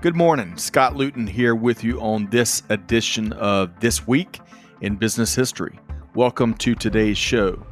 Good morning. Scott Luton here with you on this edition of This Week in Business History. Welcome to today's show.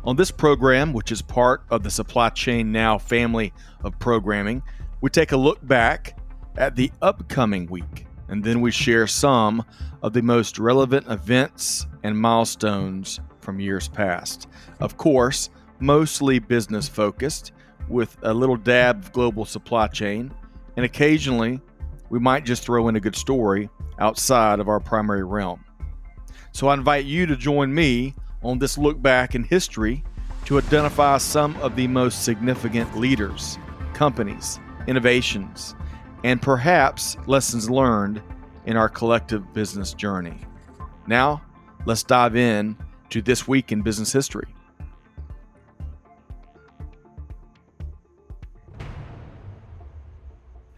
On this program, which is part of the Supply Chain Now family of programming, we take a look back at the upcoming week, and then we share some of the most relevant events and milestones from years past. Of course, mostly business focused, with a little dab of global supply chain, and occasionally we might just throw in a good story outside of our primary realm. So I invite you to join me on this look back in history to identify some of the most significant leaders, companies, innovations, and perhaps lessons learned in our collective business journey. Now, let's dive in to This Week in Business History.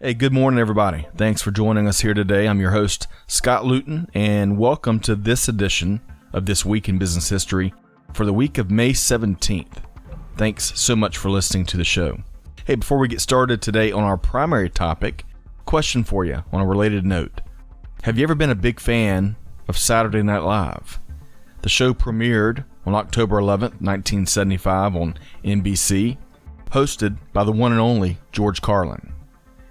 Hey, good morning, everybody. Thanks for joining us here today. I'm your host, Scott Luton, and welcome to this edition of This Week in Business History for the week of May 17th. Thanks so much for listening to the show. Hey, before we get started today on our primary topic, question for you on a related note. Have you ever been a big fan of Saturday Night Live? The show premiered on October 11th, 1975 on NBC, hosted by the one and only George Carlin.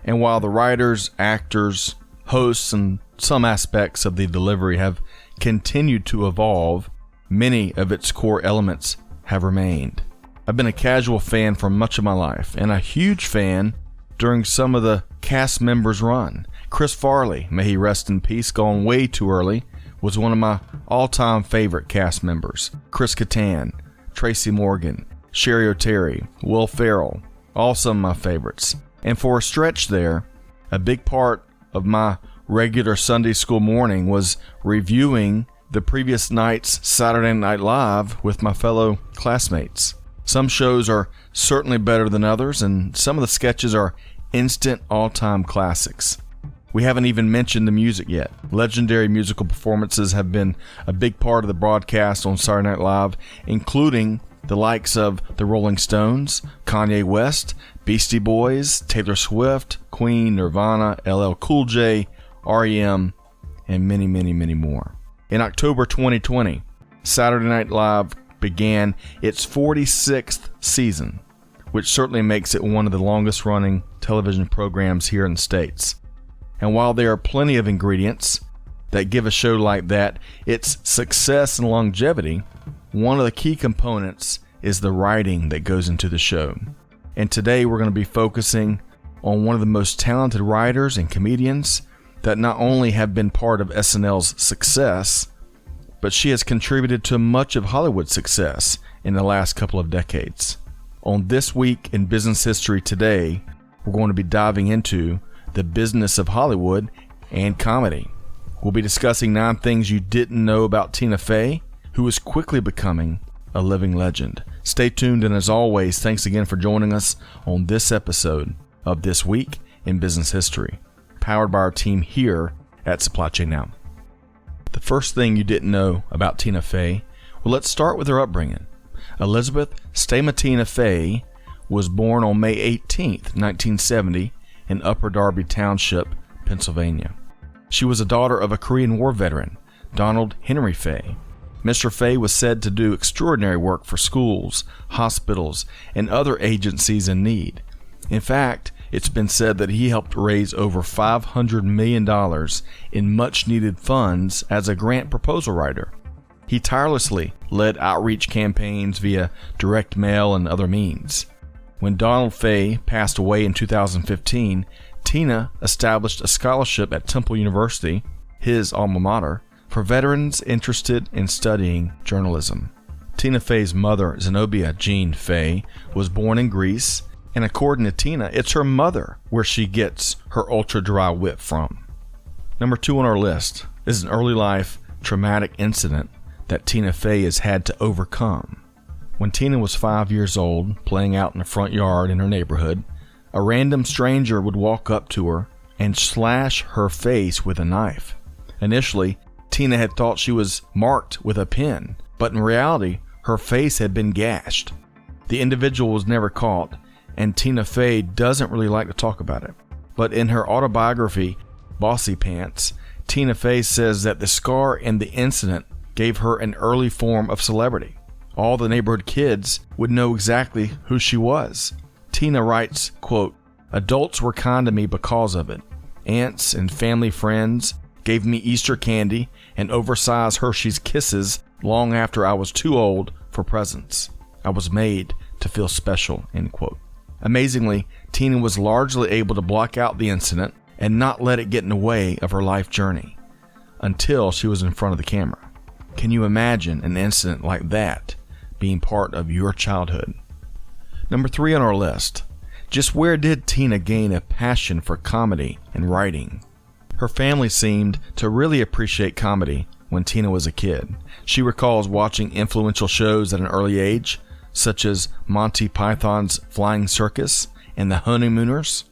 And while the writers, actors, hosts, and some aspects of the delivery have continued to evolve, many of its core elements have remained. I've been a casual fan for much of my life, and a huge fan during some of the cast members' run. Chris Farley, may he rest in peace, gone way too early, was one of my all-time favorite cast members. Chris Kattan, Tracy Morgan, Sherry O'Terry, Will Ferrell, all some of my favorites. And for a stretch there, a big part of my regular Sunday school morning was reviewing the previous night's Saturday Night Live with my fellow classmates. Some shows are certainly better than others, and some of the sketches are instant all-time classics. We haven't even mentioned the music yet. Legendary musical performances have been a big part of the broadcast on Saturday Night Live, including the likes of the Rolling Stones, Kanye West, Beastie Boys, Taylor Swift, Queen, Nirvana, LL Cool J, R.E.M., and many, many, many more. In October 2020, Saturday Night Live began its 46th season, which certainly makes it one of the longest-running television programs here in the States. And while there are plenty of ingredients that give a show like that its success and longevity, one of the key components is the writing that goes into the show. And today we're going to be focusing on one of the most talented writers and comedians that not only have been part of SNL's success, but she has contributed to much of Hollywood's success in the last couple of decades. On This Week in Business History today, we're going to be diving into the business of Hollywood and comedy. We'll be discussing 9 things you didn't know about Tina Fey, who is quickly becoming a living legend. Stay tuned, and as always, thanks again for joining us on this episode of This Week in Business History, powered by our team here at Supply Chain Now. The first thing you didn't know about Tina Fey, well, let's start with her upbringing. Elizabeth Stamatina Fey was born on May 18th, 1970 in Upper Darby Township, Pennsylvania. She was a daughter of a Korean War veteran, Donald Henry Fey. Mr. Fey was said to do extraordinary work for schools, hospitals, and other agencies in need. In fact, it's been said that he helped raise over $500 million in much-needed funds as a grant proposal writer. He tirelessly led outreach campaigns via direct mail and other means. When Donald Fey passed away in 2015, Tina established a scholarship at Temple University, his alma mater, for veterans interested in studying journalism. Tina Fey's mother, Zenobia Jean Fey, was born in Greece, and according to Tina, it's her mother where she gets her ultra-dry wit from. Number 2 on our list is an early life traumatic incident that Tina Fey has had to overcome. When Tina was 5 years old, playing out in the front yard in her neighborhood, a random stranger would walk up to her and slash her face with a knife. Initially, Tina had thought she was marked with a pin, but in reality, her face had been gashed. The individual was never caught, and Tina Fey doesn't really like to talk about it. But in her autobiography, Bossy Pants, Tina Fey says that the scar and the incident gave her an early form of celebrity. All the neighborhood kids would know exactly who she was. Tina writes, quote, "Adults were kind to me because of it. Aunts and family friends gave me Easter candy and oversized Hershey's Kisses long after I was too old for presents. I was made to feel special," end quote. Amazingly, Tina was largely able to block out the incident and not let it get in the way of her life journey until she was in front of the camera. Can you imagine an incident like that being part of your childhood? Number 3 on our list. Just where did Tina gain a passion for comedy and writing? Her family seemed to really appreciate comedy when Tina was a kid. She recalls watching influential shows at an early age, such as Monty Python's Flying Circus and The Honeymooners.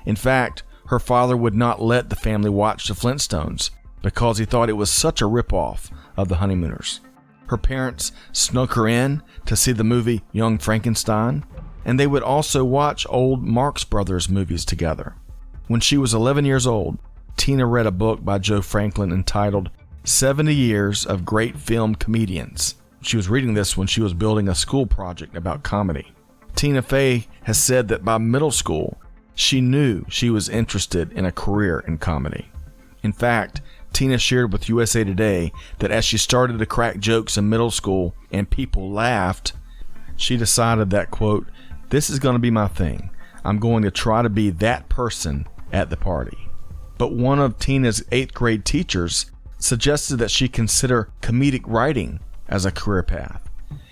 In fact, her father would not let the family watch The Flintstones because he thought it was such a ripoff of The Honeymooners. Her parents snuck her in to see the movie Young Frankenstein, and they would also watch old Marx Brothers movies together. When she was 11 years old, Tina read a book by Joe Franklin entitled 70 Years of Great Film Comedians. She was reading this when she was building a school project about comedy. Tina Fey has said that by middle school, she knew she was interested in a career in comedy. In fact, Tina shared with USA Today that as she started to crack jokes in middle school and people laughed, she decided that, quote, "This is going to be my thing. I'm going to try to be that person at the party." But one of Tina's 8th grade teachers suggested that she consider comedic writing as a career path.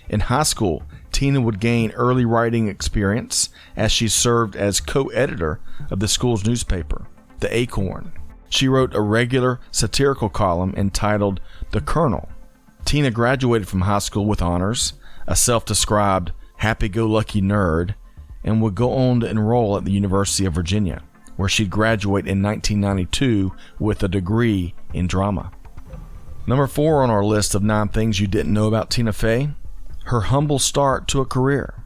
In high school, Tina would gain early writing experience as she served as co-editor of the school's newspaper, The Acorn. She wrote a regular satirical column entitled The Colonel. Tina graduated from high school with honors, a self-described happy-go-lucky nerd, and would go on to enroll at the University of Virginia, where she'd graduate in 1992 with a degree in drama. Number 4 on our list of 9 things you didn't know about Tina Fey, her humble start to a career.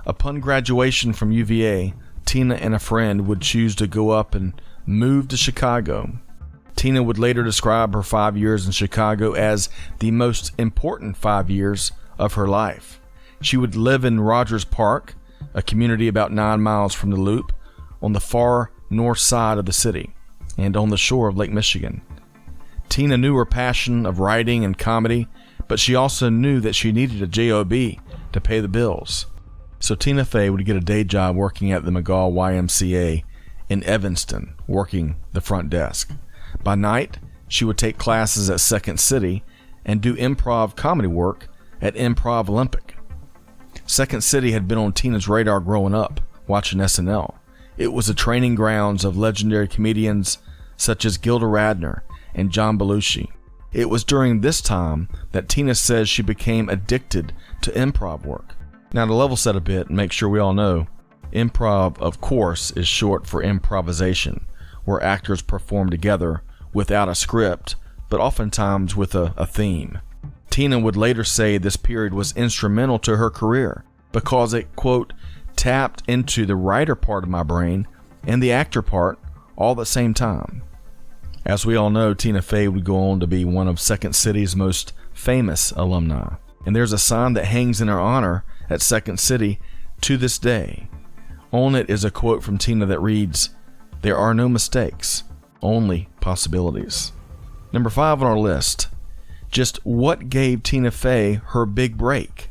Upon graduation from UVA, Tina and a friend would choose to go up and move to Chicago. Tina would later describe her 5 years in Chicago as the most important 5 years of her life. She would live in Rogers Park, a community about 9 miles from the Loop, on the far north side of the city and on the shore of Lake Michigan. Tina knew her passion of writing and comedy, but she also knew that she needed a job to pay the bills. So Tina Fey would get a day job working at the McGaw YMCA in Evanston, working the front desk. By night, she would take classes at Second City and do improv comedy work at Improv Olympic. Second City had been on Tina's radar growing up, watching SNL. It was the training grounds of legendary comedians such as Gilda Radner and John Belushi. It was during this time that Tina says she became addicted to improv work. Now, to level set a bit and make sure we all know, improv, of course, is short for improvisation, where actors perform together without a script, but oftentimes with a theme. Tina would later say this period was instrumental to her career because it, quote, tapped into the writer part of my brain and the actor part all at the same time. As we all know, Tina Fey would go on to be one of Second City's most famous alumni, and there's a sign that hangs in her honor at Second City to this day. On it is a quote from Tina that reads, "There are no mistakes, only possibilities." Number 5 on our list. Just what gave Tina Fey her big break?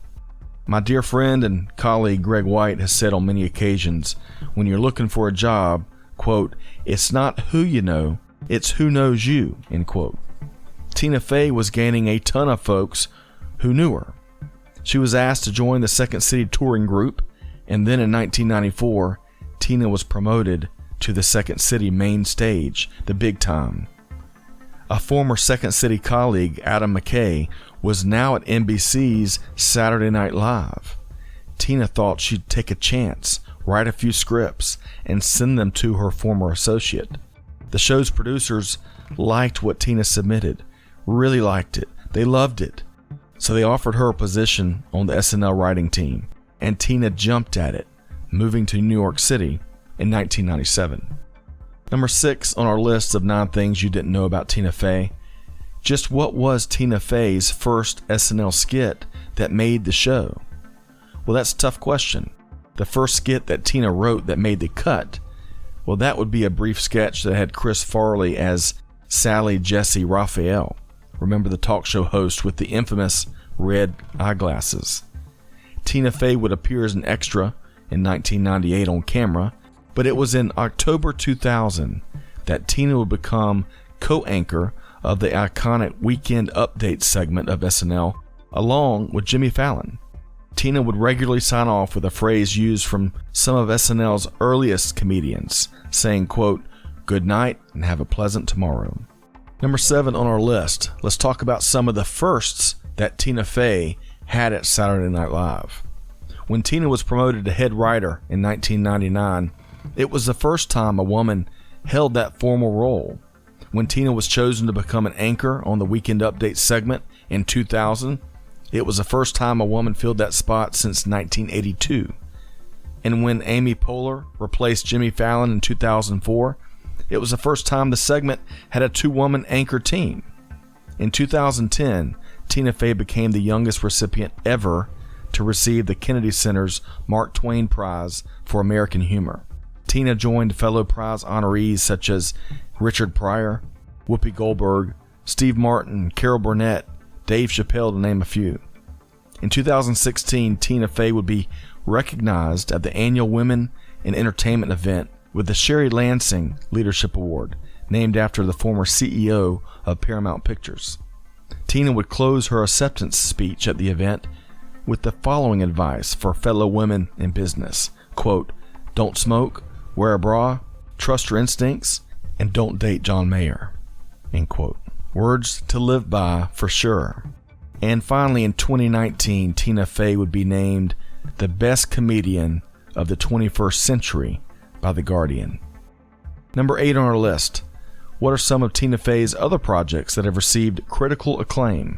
My dear friend and colleague Greg White has said on many occasions, when you're looking for a job, quote, "It's not who you know, it's who knows you," end quote. Tina Fey was gaining a ton of folks who knew her. She was asked to join the Second City touring group, and then in 1994, Tina was promoted to the Second City main stage, the big time. A former Second City colleague, Adam McKay, was now at NBC's Saturday Night Live. Tina thought she'd take a chance, write a few scripts, and send them to her former associate. The show's producers liked what Tina submitted, really liked it. They loved it. So they offered her a position on the SNL writing team, and Tina jumped at it, moving to New York City in 1997. Number 6 on our list of 9 things you didn't know about Tina Fey. Just what was Tina Fey's first SNL skit that made the show? Well, that's a tough question. The first skit that Tina wrote that made the cut, well, that would be a brief sketch that had Chris Farley as Sally Jesse Raphael. Remember the talk show host with the infamous red eyeglasses. Tina Fey would appear as an extra in 1998 on camera, but it was in October 2000 that Tina would become co-anchor of the iconic Weekend Update segment of SNL, along with Jimmy Fallon. Tina would regularly sign off with a phrase used from some of SNL's earliest comedians, saying, quote, "Good night and have a pleasant tomorrow." Number 7 on our list, let's talk about some of the firsts that Tina Fey had at Saturday Night Live. When Tina was promoted to head writer in 1999, it was the first time a woman held that formal role. When Tina was chosen to become an anchor on the Weekend Update segment in 2000, it was the first time a woman filled that spot since 1982. And when Amy Poehler replaced Jimmy Fallon in 2004, it was the first time the segment had a 2-woman anchor team. In 2010, Tina Fey became the youngest recipient ever to receive the Kennedy Center's Mark Twain Prize for American Humor. Tina joined fellow prize honorees such as Richard Pryor, Whoopi Goldberg, Steve Martin, Carol Burnett, Dave Chappelle, to name a few. In 2016, Tina Fey would be recognized at the annual Women in Entertainment event with the Sherry Lansing Leadership Award, named after the former CEO of Paramount Pictures. Tina would close her acceptance speech at the event with the following advice for fellow women in business, quote, "Don't smoke, wear a bra, trust your instincts, and don't date John Mayer," end quote. Words to live by for sure. And finally, in 2019, Tina Fey would be named the best comedian of the 21st century by The Guardian. Number 8 on our list. What are some of Tina Fey's other projects that have received critical acclaim?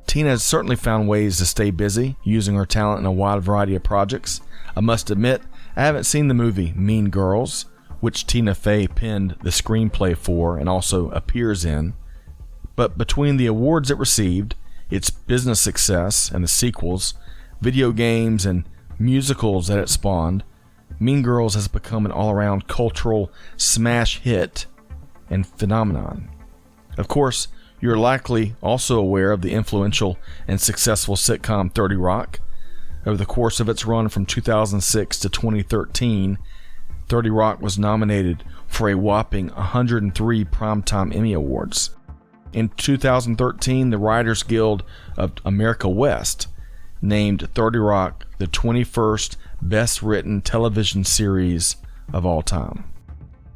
Tina has certainly found ways to stay busy, using her talent in a wide variety of projects. I must admit, I haven't seen the movie Mean Girls, which Tina Fey penned the screenplay for and also appears in. But between the awards it received, its business success and the sequels, video games and musicals that it spawned, Mean Girls has become an all-around cultural smash hit and phenomenon. Of course, you're likely also aware of the influential and successful sitcom 30 Rock. Over the course of its run from 2006 to 2013, 30 Rock was nominated for a whopping 103 Primetime Emmy Awards. In 2013, the Writers Guild of America West named 30 Rock the 21st best-written television series of all time.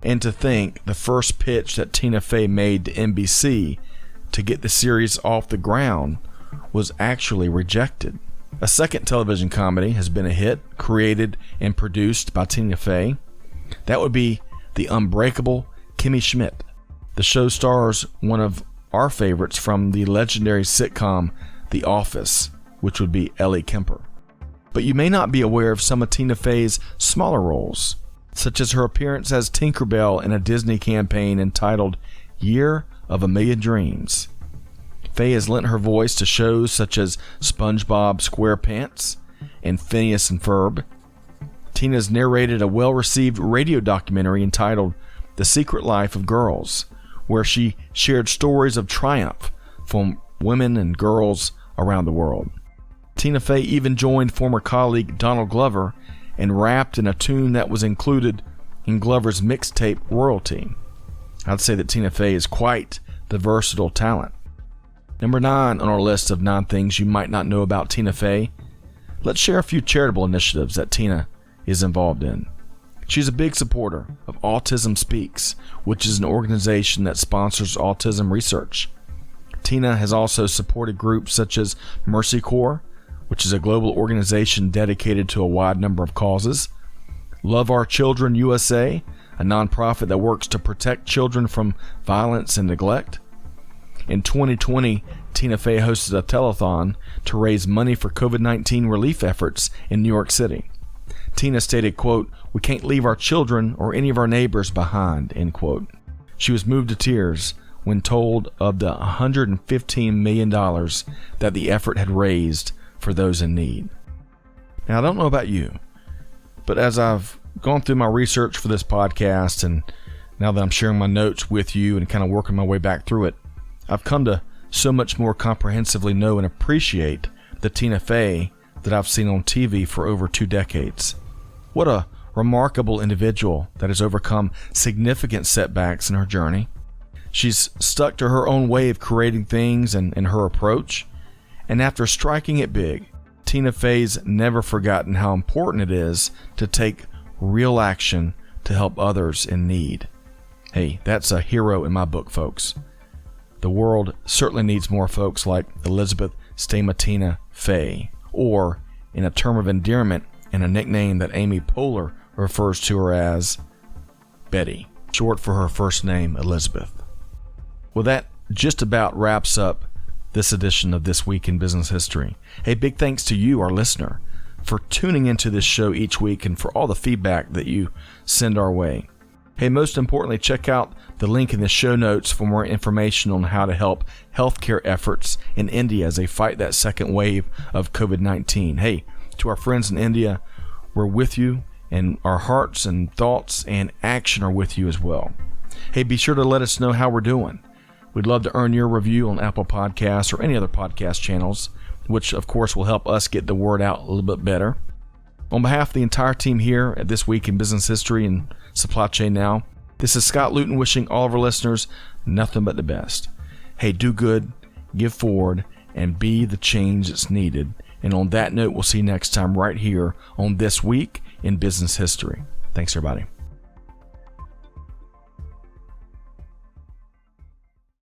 And to think, the first pitch that Tina Fey made to NBC to get the series off the ground was actually rejected. A second television comedy has been a hit, created and produced by Tina Fey. That would be The Unbreakable Kimmy Schmidt. The show stars one of our favorites from the legendary sitcom The Office, which would be Ellie Kemper. But you may not be aware of some of Tina Fey's smaller roles, such as her appearance as Tinkerbell in a Disney campaign entitled Year of a Million Dreams. Fey has lent her voice to shows such as SpongeBob SquarePants and Phineas and Ferb. Tina's narrated a well-received radio documentary entitled The Secret Life of Girls, where she shared stories of triumph from women and girls around the world. Tina Fey even joined former colleague Donald Glover and rapped in a tune that was included in Glover's mixtape Royalty. I'd say that Tina Fey is quite the versatile talent. Number 9 on our list of 9 things you might not know about Tina Fey. Let's share a few charitable initiatives that Tina is involved in. She's a big supporter of Autism Speaks, which is an organization that sponsors autism research. Tina has also supported groups such as Mercy Corps, which is a global organization dedicated to a wide number of causes, Love Our Children USA, a nonprofit that works to protect children from violence and neglect. In 2020, Tina Fey hosted a telethon to raise money for COVID-19 relief efforts in New York City. Tina stated, quote, "We can't leave our children or any of our neighbors behind," end quote. She was moved to tears when told of the $115 million that the effort had raised for those in need. Now, I don't know about you, but as I've gone through my research for this podcast, and now that I'm sharing my notes with you and kind of working my way back through it, I've come to so much more comprehensively know and appreciate the Tina Fey that I've seen on TV for over 2 decades. What a remarkable individual that has overcome significant setbacks in her journey. She's stuck to her own way of creating things and her approach. And after striking it big, Tina Fey's never forgotten how important it is to take real action to help others in need. Hey, that's a hero in my book, folks. The world certainly needs more folks like Elizabeth Stamatina Fey, or in a term of endearment and a nickname that Amy Poehler refers to her as, Betty, short for her first name, Elizabeth. Well, that just about wraps up this edition of This Week in Business History. Hey, big thanks to you, our listener, for tuning into this show each week and for all the feedback that you send our way. Hey, most importantly, check out the link in the show notes for more information on how to help healthcare efforts in India as they fight that second wave of COVID-19. Hey, to our friends in India, we're with you, and our hearts and thoughts and action are with you as well. Hey, be sure to let us know how we're doing. We'd love to earn your review on Apple Podcasts or any other podcast channels, which of course will help us get the word out a little bit better. On behalf of the entire team here at This Week in Business History and Supply Chain Now, this is Scott Luton wishing all of our listeners nothing but the best. Hey, do good, give forward, and be the change that's needed. And on that note, we'll see you next time right here on This Week in Business History. Thanks, everybody.